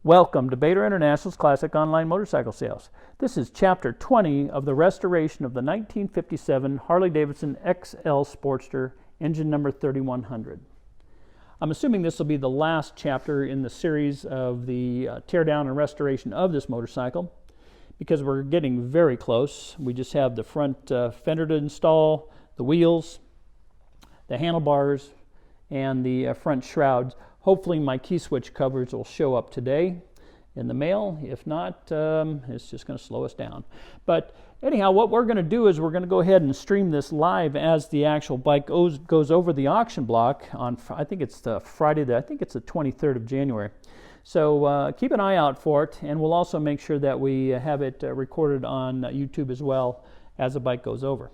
Welcome to Bader International's Classic Online Motorcycle Sales. This is Chapter 20 of the restoration of the 1957 Harley-Davidson XL Sportster, engine number 3100. I'm assuming this will be the last chapter in the series of the teardown and restoration of this motorcycle, because we're getting very close. We just have the front fender to install, the wheels, the handlebars, and the front shrouds. Hopefully my key switch covers will show up today in the mail. If not, it's just going to slow us down. But anyhow, what we're going to do is we're going to go ahead and stream this live as the actual bike goes over the auction block on, I think it's the Friday, I think it's the 23rd of January. So keep an eye out for it, and we'll also make sure that we have it recorded on YouTube as well as the bike goes over.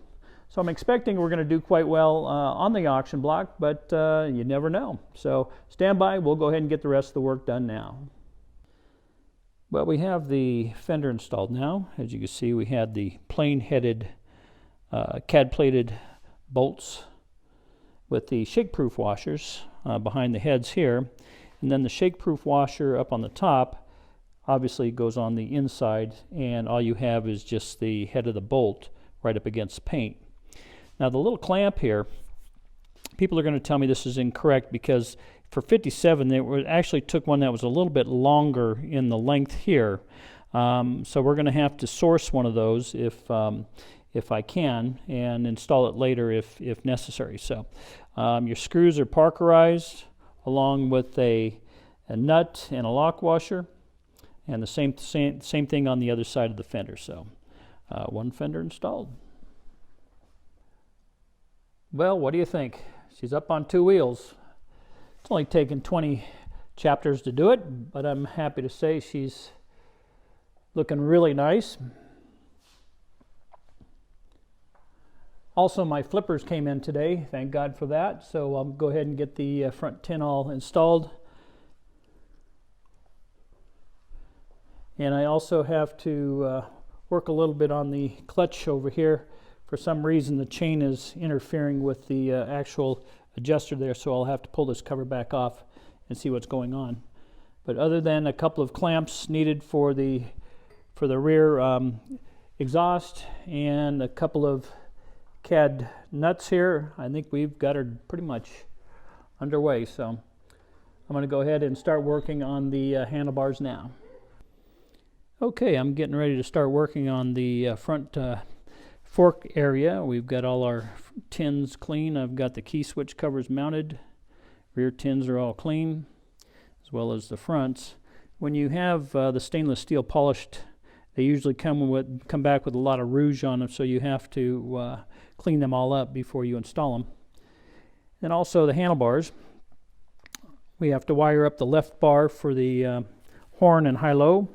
So I'm expecting we're going to do quite well on the auction block, but you never know. So stand by, we'll go ahead and get the rest of the work done now. Well, we have the fender installed now. As you can see, we had the plain-headed CAD-plated bolts with the shake-proof washers behind the heads here. And then the shake-proof washer up on the top obviously goes on the inside, and all you have is just the head of the bolt right up against paint. Now the little clamp here, people are going to tell me this is incorrect, because for 57 they actually took one that was a little bit longer in the length here. So we're going to have to source one of those if I can, and install it later if necessary. So your screws are Parkerized, along with a nut and a lock washer, and the same thing on the other side of the fender. So one fender installed. Well, what do you think? She's up on two wheels. It's only taken 20 chapters to do it, but I'm happy to say she's looking really nice. Also, my flippers came in today, thank God for that. So I'll go ahead and get the front tin all installed. And I also have to work a little bit on the clutch over here. For some reason the chain is interfering with the actual adjuster there, so I'll have to pull this cover back off and see what's going on. But other than a couple of clamps needed for the rear exhaust and a couple of CAD nuts here, I think we've got her pretty much underway. So I'm going to go ahead and start working on the handlebars now. Okay, I'm getting ready to start working on the front fork area. We've got all our tins clean. I've got the key switch covers mounted. Rear tins are all clean, as well as the fronts. When you have the stainless steel polished, they usually come back with a lot of rouge on them, so you have to clean them all up before you install them. And also the handlebars. We have to wire up the left bar for the horn and high-low,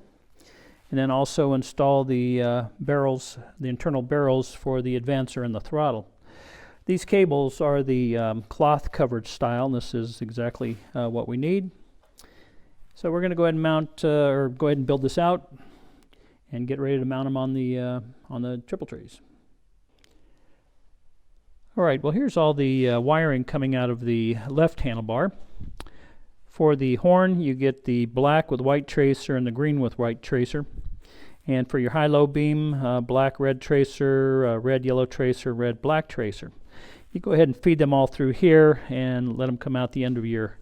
and then also install the barrels, the internal barrels for the advancer and the throttle. These cables are the cloth covered style, and this is exactly what we need. So we're going to go ahead and mount, or go ahead and build this out and get ready to mount them on the triple trees. All right, well, here's all the wiring coming out of the left handlebar. For the horn, you get the black with white tracer and the green with white tracer. And for your high-low beam, black, red tracer, red, yellow tracer, red, black tracer. You go ahead and feed them all through here and let them come out the end of your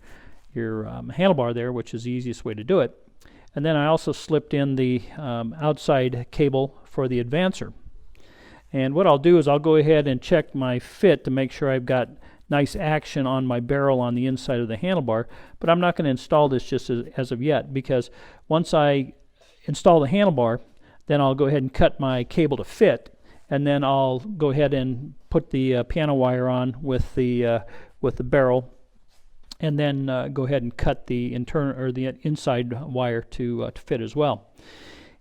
handlebar there, which is the easiest way to do it. And then I also slipped in the outside cable for the advancer. And what I'll do is I'll go ahead and check my fit to make sure I've got nice action on my barrel on the inside of the handlebar, but I'm not going to install this just as of yet, because once I install the handlebar, then I'll go ahead and cut my cable to fit, and then I'll go ahead and put the piano wire on with the barrel, and then go ahead and cut the internal or the inside wire to fit as well.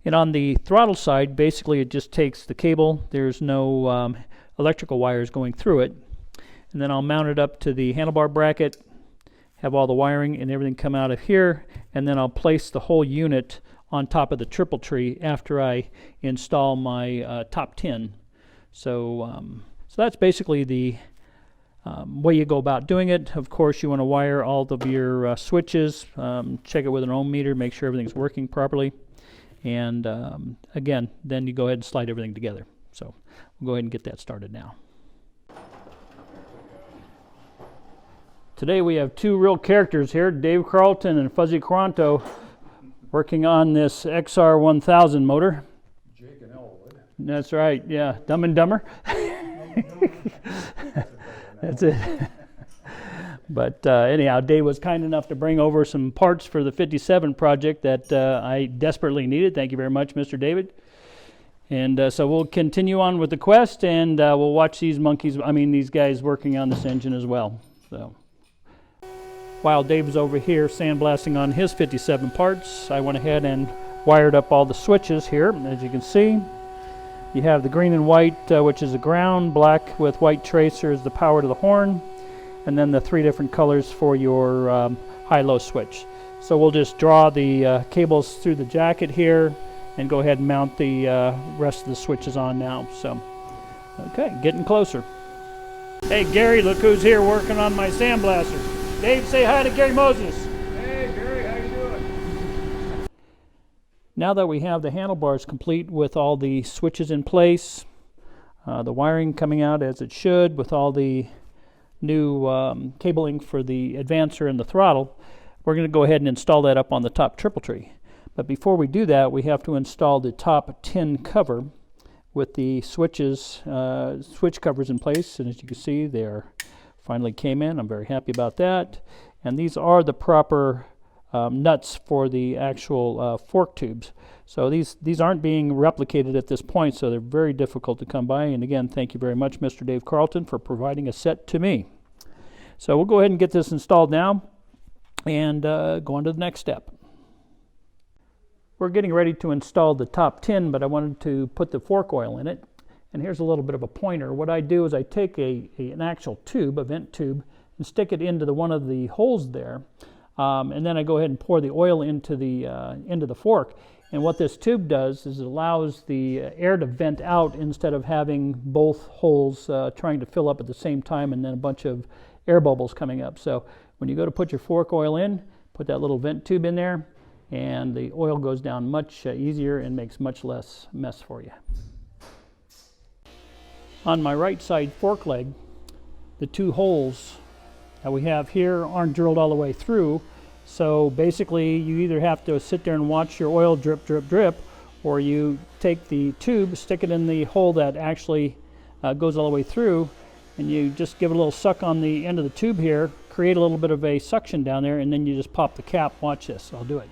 And on the throttle side, basically it just takes the cable. There's no electrical wires going through it. And then I'll mount it up to the handlebar bracket, have all the wiring and everything come out of here, and then I'll place the whole unit on top of the triple tree after I install my top tin. So that's basically the Way you go about doing it, of course, you want to wire all of your switches, check it with an ohm meter, make sure everything's working properly, and again, then you go ahead and slide everything together. So we'll go ahead and get that started now. Today we have two real characters here, Dave Carlton and Fuzzy Quanto, working on this XR1000 motor. Jake and Elwood. That's right, yeah, Dumb and Dumber. That's it. But anyhow, Dave was kind enough to bring over some parts for the 57 project that I desperately needed. Thank you very much, Mr. David. And so we'll continue on with the quest, and we'll watch these these guys working on this engine as well. So while Dave was over here sandblasting on his 57 parts, I went ahead and wired up all the switches here. As you can see, you have the green and white, which is the ground, black with white tracer is the power to the horn, and then the three different colors for your high-low switch. So we'll just draw the cables through the jacket here and go ahead and mount the rest of the switches on now. So, okay, getting closer. Hey Gary, look who's here working on my sandblaster. Dave, say hi to Gary Moses. Hey Gary, how you doing? Now that we have the handlebars complete with all the switches in place, the wiring coming out as it should with all the new cabling for the advancer and the throttle, we're going to go ahead and install that up on the top triple tree. But before we do that, we have to install the top tin cover with the switches, switch covers in place. And as you can see, they finally came in. I'm very happy about that. And these are the proper nuts for the actual fork tubes. So these aren't being replicated at this point, so they're very difficult to come by. And again, thank you very much, Mr. Dave Carlton, for providing a set to me. So we'll go ahead and get this installed now and go on to the next step. We're getting ready to install the top tin, but I wanted to put the fork oil in it. And here's a little bit of a pointer. What I do is I take an actual tube, a vent tube, and stick it into one of the holes there. And then I go ahead and pour the oil into the fork. And what this tube does is it allows the air to vent out instead of having both holes trying to fill up at the same time and then a bunch of air bubbles coming up. So when you go to put your fork oil in, put that little vent tube in there, and the oil goes down much easier and makes much less mess for you. On my right side fork leg, the two holes that we have here aren't drilled all the way through, so basically you either have to sit there and watch your oil drip, drip, drip, or you take the tube, stick it in the hole that actually goes all the way through, and you just give it a little suck on the end of the tube here, create a little bit of a suction down there, and then you just pop the cap. Watch this, I'll do it.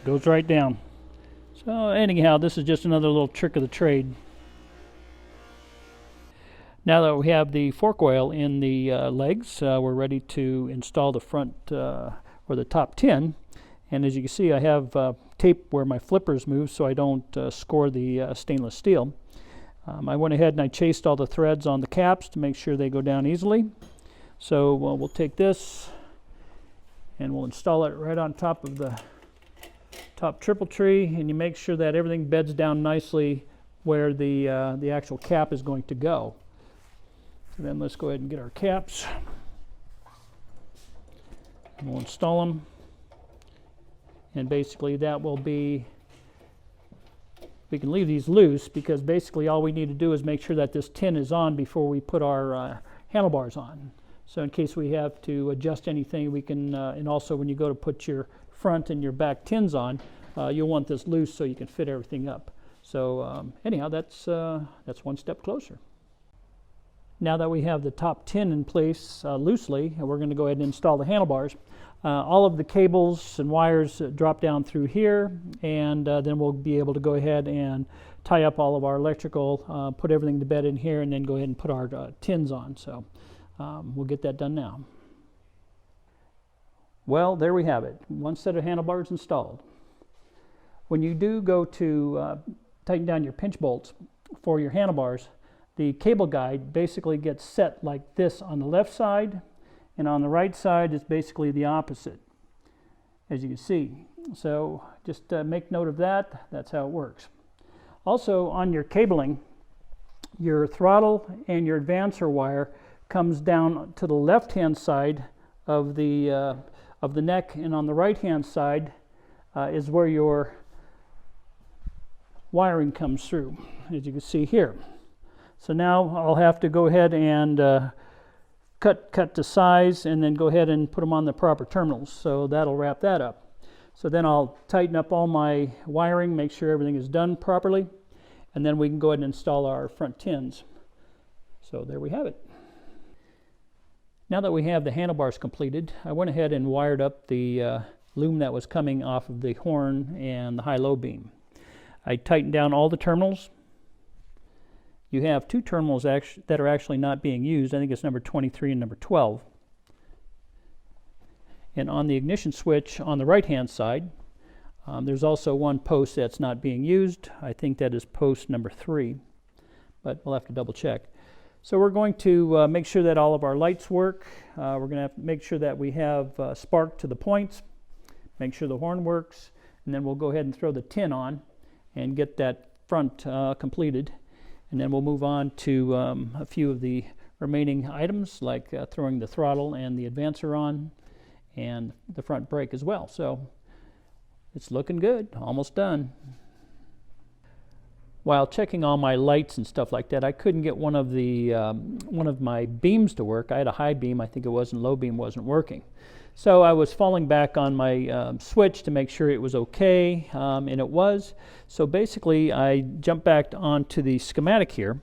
Goes right down. So anyhow, this is just another little trick of the trade. Now that we have the fork oil in the legs, we're ready to install the front or the top tin. And as you can see, I have tape where my flippers move so I don't score the stainless steel. I went ahead and I chased all the threads on the caps to make sure they go down easily. So we'll take this and we'll install it right on top of the top triple tree, and you make sure that everything beds down nicely where the actual cap is going to go. So then let's go ahead and get our caps. And we'll install them. And basically that will be, we can leave these loose because basically all we need to do is make sure that this tin is on before we put our handlebars on. So in case we have to adjust anything, we can, and also when you go to put your front and your back tins on, you'll want this loose so you can fit everything up. So anyhow, that's one step closer. Now that we have the top tin in place loosely, we're going to go ahead and install the handlebars. All of the cables and wires drop down through here, and then we'll be able to go ahead and tie up all of our electrical, put everything to bed in here, and then go ahead and put our tins on. So we'll get that done now. Well, there we have it. One set of handlebars installed. When you do go to tighten down your pinch bolts for your handlebars, the cable guide basically gets set like this on the left side, and on the right side is basically the opposite, as you can see. So just make note of that. That's how it works. Also, on your cabling, your throttle and your advancer wire comes down to the left-hand side of the neck, and on the right-hand side is where your wiring comes through, as you can see here. So now I'll have to go ahead and cut to size and then go ahead and put them on the proper terminals. So that'll wrap that up. So then I'll tighten up all my wiring, make sure everything is done properly, and then we can go ahead and install our front tins. So there we have it. Now that we have the handlebars completed, I went ahead and wired up the loom that was coming off of the horn and the high-low beam. I tightened down all the terminals. You have two terminals that are actually not being used. I think it's number 23 and number 12. And on the ignition switch on the right-hand side, there's also one post that's not being used. I think that is post number 3, but we'll have to double check. So we're going to make sure that all of our lights work. We're going to have to make sure that we have spark to the points, make sure the horn works, and then we'll go ahead and throw the tin on and get that front completed. And then we'll move on to a few of the remaining items, like throwing the throttle and the advancer on, and the front brake as well. So it's looking good, almost done. While checking all my lights and stuff like that, I couldn't get one of my beams to work. I had a high beam, I think it was, and low beam wasn't working. So I was falling back on my switch to make sure it was okay, and it was. So basically I jumped back onto the schematic here,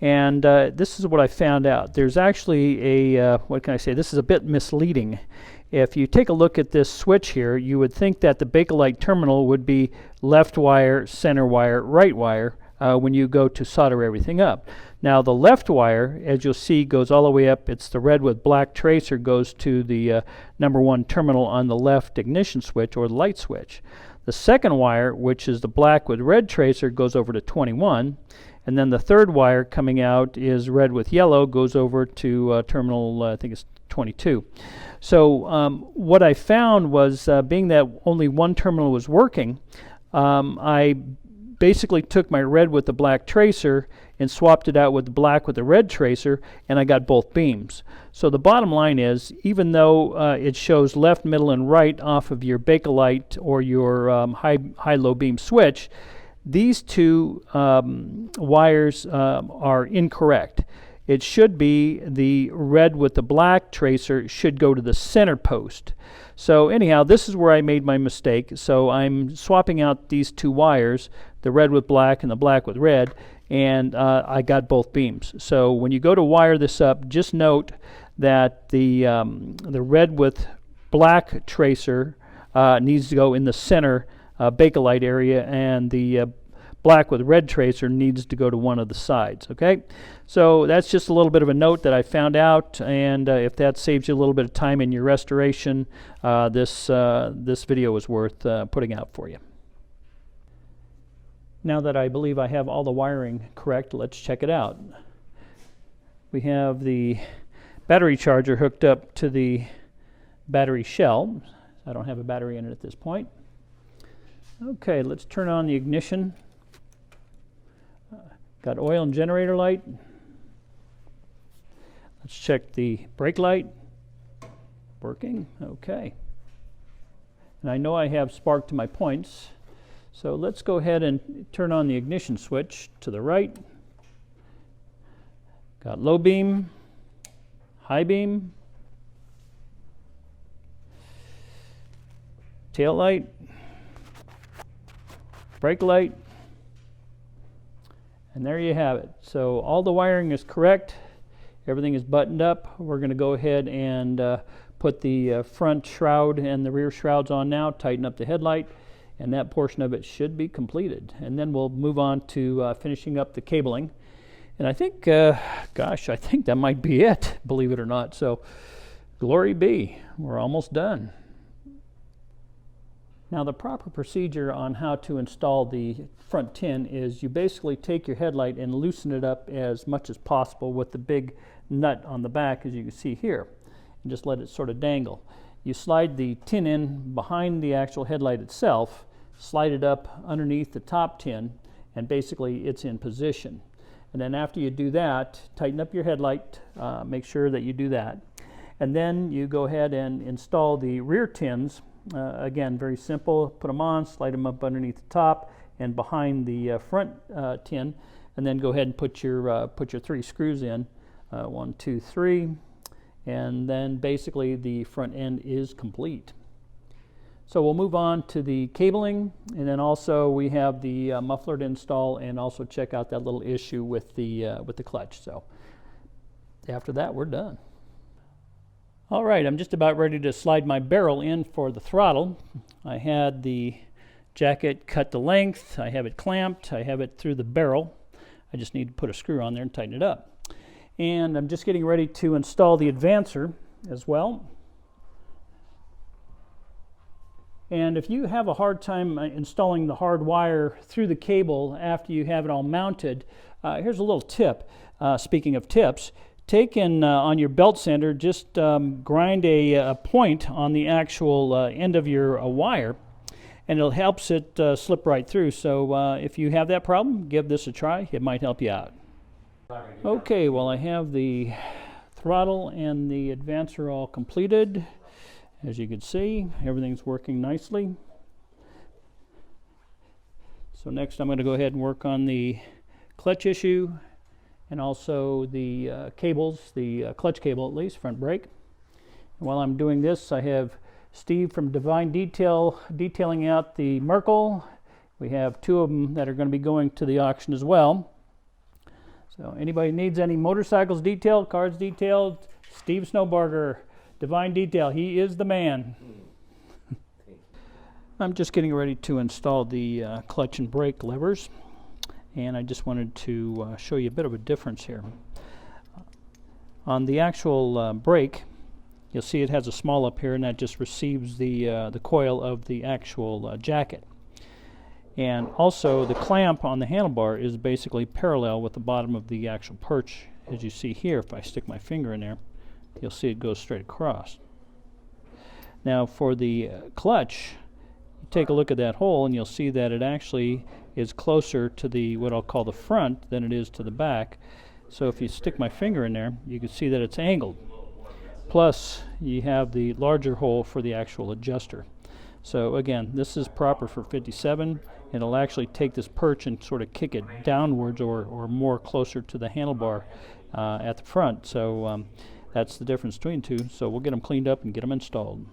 and this is what I found out. There's actually a, what can I say, this is a bit misleading. If you take a look at this switch here, you would think that the Bakelite terminal would be left wire, center wire, right wire when you go to solder everything up. Now the left wire, as you'll see, goes all the way up. It's the red with black tracer, goes to the number 1 terminal on the left ignition switch or the light switch. The second wire, which is the black with red tracer, goes over to 21. And then the third wire coming out is red with yellow, goes over to terminal, I think it's 22. So what I found was, being that only one terminal was working, I basically took my red with the black tracer and swapped it out with the black with the red tracer, and I got both beams. So the bottom line is, even though it shows left, middle, and right off of your Bakelite or your high-low beam switch, these two wires are incorrect. It should be the red with the black tracer should go to the center post. So anyhow, this is where I made my mistake. So I'm swapping out these two wires, the red with black and the black with red, and I got both beams. So when you go to wire this up, just note that the red with black tracer needs to go in the center Bakelite area, and the black with red tracer needs to go to one of the sides. Okay, so that's just a little bit of a note that I found out, and if that saves you a little bit of time in your restoration, this video is worth putting out for you. Now that I believe I have all the wiring correct, let's check it out. We have the battery charger hooked up to the battery shell. I don't have a battery in it at this point. Okay, let's turn on the ignition. Got oil and generator light. Let's check the brake light. Working, okay. And I know I have spark to my points, so let's go ahead and turn on the ignition switch to the right. Got low beam, high beam, tail light, brake light, and there you have it. So all the wiring is correct. Everything is buttoned up. We're going to go ahead and put the front shroud and the rear shrouds on now, tighten up the headlight, and that portion of it should be completed. And then we'll move on to finishing up the cabling. And I think, gosh, I think that might be it, believe it or not. So glory be, we're almost done. Now the proper procedure on how to install the front tin is you basically take your headlight and loosen it up as much as possible with the big nut on the back, as you can see here, and just let it sort of dangle. You slide the tin in behind the actual headlight itself, slide it up underneath the top tin, and basically it's in position. And then after you do that, tighten up your headlight, make sure that you do that. And then you go ahead and install the rear tins. Again, very simple, put them on, slide them up underneath the top and behind the front tin, and then go ahead and put your 3 screws in, 1, 2, 3, and then basically the front end is complete. So we'll move on to the cabling, and then also we have the muffler to install, and also check out that little issue with the clutch. So after that, we're done. All right, I'm just about ready to slide my barrel in for the throttle. I had the jacket cut to length, I have it clamped, I have it through the barrel. I just need to put a screw on there and tighten it up. And I'm just getting ready to install the advancer as well. And if you have a hard time installing the hard wire through the cable after you have it all mounted, here's a little tip. Speaking of tips, take in on your belt sander, just grind a point on the actual end of your wire, and it helps it slip right through. So if you have that problem, give this a try. It might help you out. Okay, well, I have the throttle and the advancer all completed. As you can see, everything's working nicely. So next I'm going to go ahead and work on the clutch issue, and also the cables, the clutch cable at least, front brake. And while I'm doing this, I have Steve from Divine Detail detailing out the Merkle. We have 2 of them that are going to be going to the auction as well. So anybody needs any motorcycles detailed, cars detailed, Steve Snowbarger, Divine Detail, he is the man. I'm just getting ready to install the clutch and brake levers, and I just wanted to show you a bit of a difference here. On the actual brake, you'll see it has a small up here, and that just receives the coil of the actual jacket. And also the clamp on the handlebar is basically parallel with the bottom of the actual perch. As you see here, if I stick my finger in there, you'll see it goes straight across. Now for the clutch, you take a look at that hole and you'll see that it actually is closer to the what I'll call the front than it is to the back. So if you stick my finger in there, you can see that it's angled. Plus you have the larger hole for the actual adjuster. So again, this is proper for 57. It'll actually take this perch and sort of kick it downwards or more closer to the handlebar at the front. So that's the difference between the two. So we'll get them cleaned up and get them installed.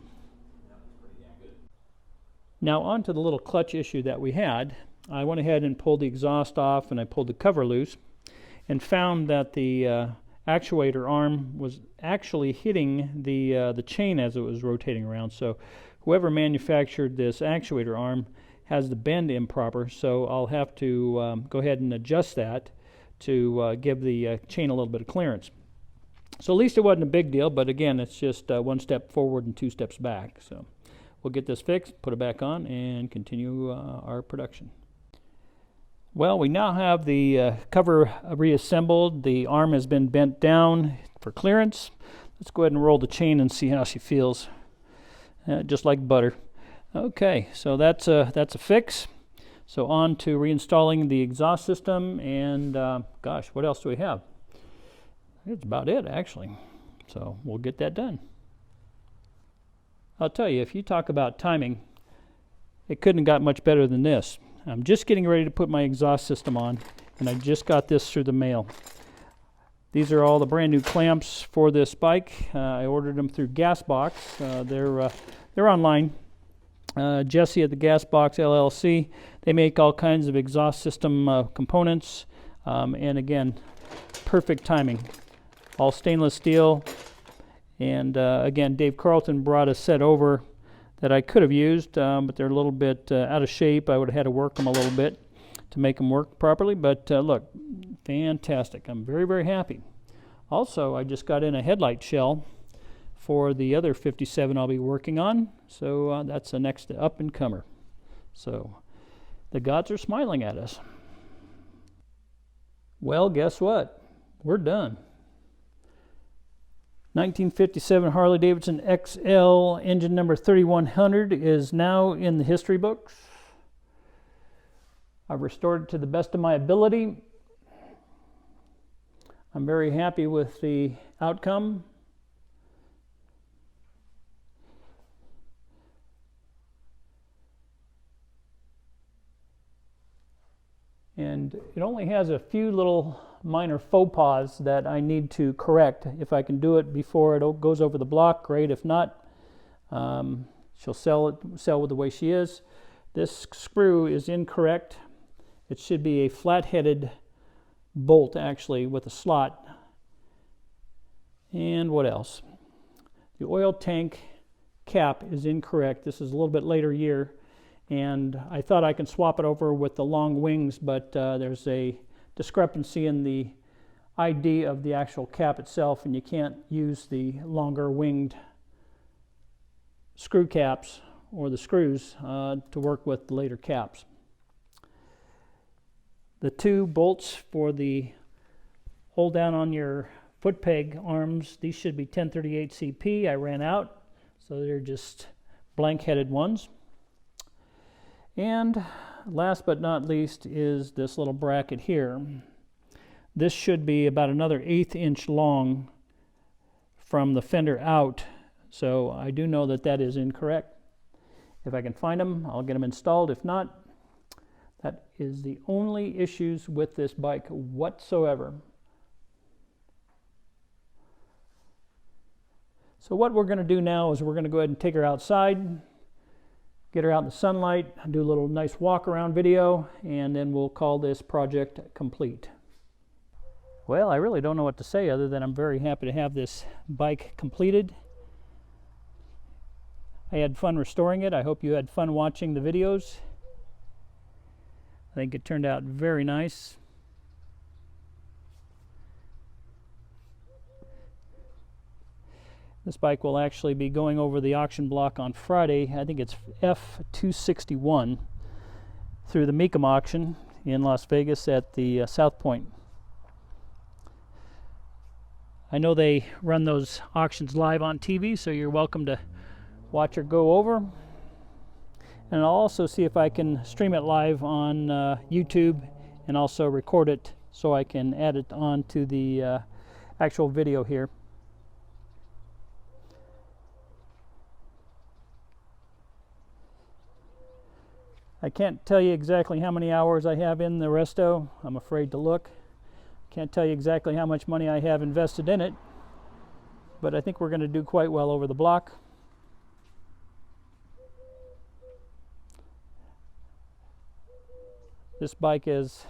Now on to the little clutch issue that we had. I went ahead and pulled the exhaust off, and I pulled the cover loose and found that the actuator arm was actually hitting the chain as it was rotating around. So whoever manufactured this actuator arm has the bend improper, so I'll have to go ahead and adjust that to give the chain a little bit of clearance. So at least it wasn't a big deal, but again, it's just 1 step forward and 2 steps back. So we'll get this fixed, put it back on, and continue our production. Well, we now have the cover reassembled. The arm has been bent down for clearance. Let's go ahead and roll the chain and see how she feels. Just like butter. Okay, so that's a fix. So on to reinstalling the exhaust system, and gosh, what else do we have? That's about it, actually. So we'll get that done. I'll tell you, if you talk about timing, it couldn't have got much better than this. I'm just getting ready to put my exhaust system on, and I just got this through the mail. These are all the brand new clamps for this bike. I ordered them through Gasbox. They're online. Jesse at the Gasbox LLC. They make all kinds of exhaust system components, and again, perfect timing. All stainless steel, and again, Dave Carlton brought a set over that I could have used, but they're a little bit out of shape. I would have had to work them a little bit to make them work properly, but look, fantastic. I'm very, very happy. Also, I just got in a headlight shell for the other 57 I'll be working on, so that's the next up-and-comer. So the gods are smiling at us. Well, guess what? We're done. 1957 Harley Davidson XL engine number 3100 is now in the history books. I've restored it to the best of my ability. I'm very happy with the outcome. And it only has a few little minor faux pas that I need to correct. If I can do it before it goes over the block, great. If not, she'll sell with the way she is. This screw is incorrect. It should be a flat-headed bolt, actually, with a slot. And what else? The oil tank cap is incorrect. This is a little bit later year, and I thought I could swap it over with the long wings, but there's a discrepancy in the ID of the actual cap itself, and you can't use the longer winged screw caps or the screws to work with the later caps. The two bolts for the hold down on your foot peg arms, these should be 1038 CP. I ran out, so they're just blank-headed ones. And last but not least is this little bracket here. This should be about another 1/8 inch long from the fender out, so I do know that that is incorrect. If I can find them, I'll get them installed. If not, that is the only issues with this bike whatsoever. So what we're going to do now is we're going to go ahead and take her outside, get her out in the sunlight, do a little nice walk around video, and then we'll call this project complete. Well, I really don't know what to say other than I'm very happy to have this bike completed. I had fun restoring it. I hope you had fun watching the videos. I think it turned out very nice. This bike will actually be going over the auction block on Friday. I think it's F261 through the Mecum auction in Las Vegas at the South Point. I know they run those auctions live on TV, so you're welcome to watch her go over. And I'll also see if I can stream it live on YouTube and also record it so I can add it on to the actual video here. I can't tell you exactly how many hours I have in the resto. I'm afraid to look. Can't tell you exactly how much money I have invested in it, but I think we're going to do quite well over the block. This bike is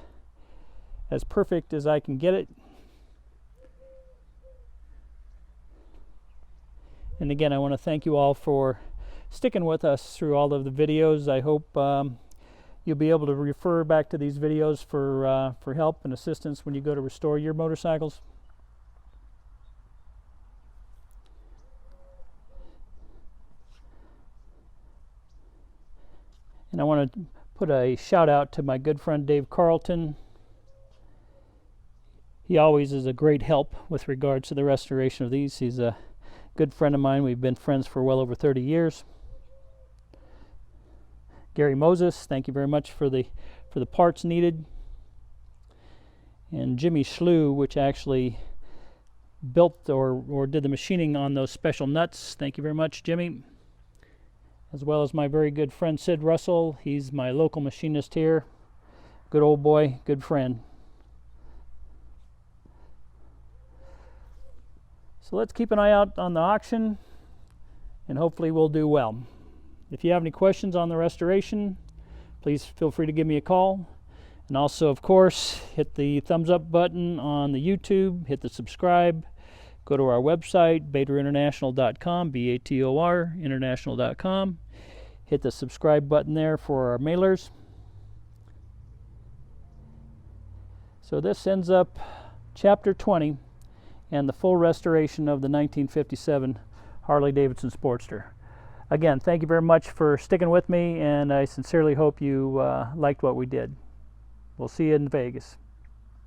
as perfect as I can get it. And again, I want to thank you all for sticking with us through all of the videos. I hope you'll be able to refer back to these videos for help and assistance when you go to restore your motorcycles. And I want to put a shout out to my good friend Dave Carlton. He always is a great help with regards to the restoration of these. He's a good friend of mine. We've been friends for well over 30 years. Gary Moses, thank you very much for the parts needed. And Jimmy Shreud, which actually built or did the machining on those special nuts. Thank you very much, Jimmy. As well as my very good friend Sid Russell. He's my local machinist here. Good old boy, good friend. So let's keep an eye out on the auction, and hopefully we'll do well. If you have any questions on the restoration, please feel free to give me a call. And also, of course, hit the thumbs up button on the YouTube, hit the subscribe, go to our website, batorinternational.com, B-A-T-O-R, international.com. Hit the subscribe button there for our mailers. So this ends up Chapter 20 and the full restoration of the 1957 Harley Davidson Sportster. Again, thank you very much for sticking with me, and I sincerely hope you liked what we did. We'll see you in Vegas.